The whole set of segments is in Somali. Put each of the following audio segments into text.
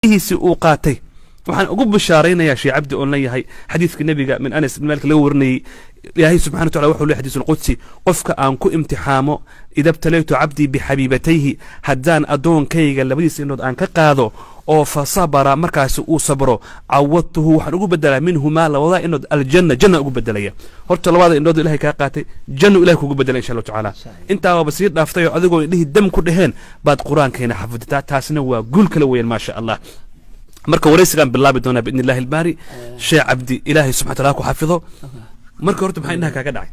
هيسي أوقاتي waxaan ugu bishaaraynayaa shay abdi oo leeyahay xadiiska nabiga min Anas ibn Malik lagu warnay ilaahay subhanahu wa ta'ala wuxuu leeyahay xadiisul qudsi qofka aan ku imtixaamo idab talaytu abdi bi habibatayhi haddaan adoonkayga labadiisa inood aan ka qaado oo fa sabara markaas uu sabro awadtuhu waxaan ugu bedelaa minhuma labada inood aljanna janna ugu bedelaya horta labada inood ilaahay ka qaatay janna ilaahay kugu bedelay insha Allah ta'ala inta waa basiir dhaaftay adigoo dhihi dam ku dhaheen baad quraankeena xafidtaa taasna waa guul kala weyn ma sha Allah marka wareysigan bilaabi doona bi idnillahi albaari shay abdi ilaahi subhanahu wa ta'ala ku xafido marka horta maxay inta kaga dhacay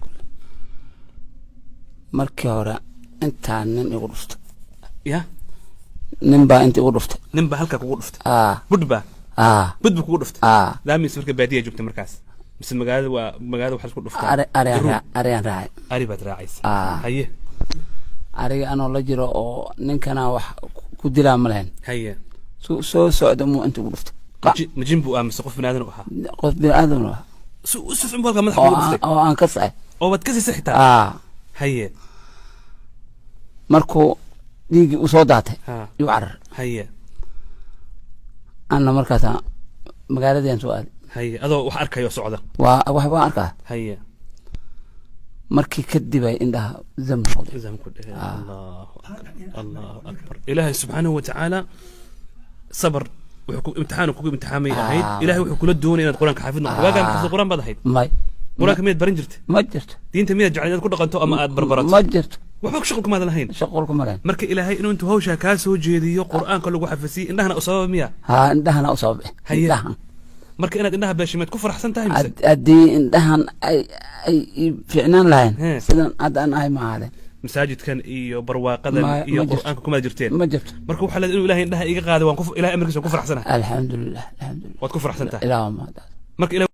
markii hore inta nin igu dhuftay ya nin baa inta igu dhuftay nin baa halka kugu dhuftay budba kugu dhuftay laamis marka baadiya joogtay markaas mise magaalada waxa isku dhuftay ari baad raacaysa haye ariga anoo la jiro oo ninkana wax ku dilaa ma lahayn haye soo socdo mu inta ugu dhuftay majin buu aamus qof binaadana u ahaa qof binaadana u ahaa soo balka madaxa ugu dhuftay oo aan ka saay oo wad ka sii xitaa haye markuu dhiigi u soo daatay yu carar haye anna markaas magaaladeen soo aaday haye adoo wax arkayo socda wax baan arkaa haye markii kadib ay indhaha zam ku dhahay Allahu akbar ilaahi subhanahu wa ta'ala صبر وحكم امتحانك وحكم امتحامي هيد إلهي وحكم الدون إن القرآن كحافظنا واقع من القرآن بعد هيد ما قرآن كمية برنجرت ما جرت دي أنت مية جعلنا كل قنتو أما بربرات ما جرت وحكم شغلكم هذا الحين شغلكم هذا مرك إلهي إنه أنتوا هوشة كاسو جيدي قرآن كله حفسي إنها أصابة مية إنها أصابة هي مرك إنها باش ما تكفر أحسن تايم أدي إنها أي فعنان لهن سيدان أدان أي معاذ مساجد كان إيو برواقة إيو قرآن كم جرتين ما جبت مركو حلا إنه إلهي إنها إيقاظ وانكفر إلهي أمريكا كفر أحسنها الحمد لله وتكفر أحسنتها لا ما مرك إلهي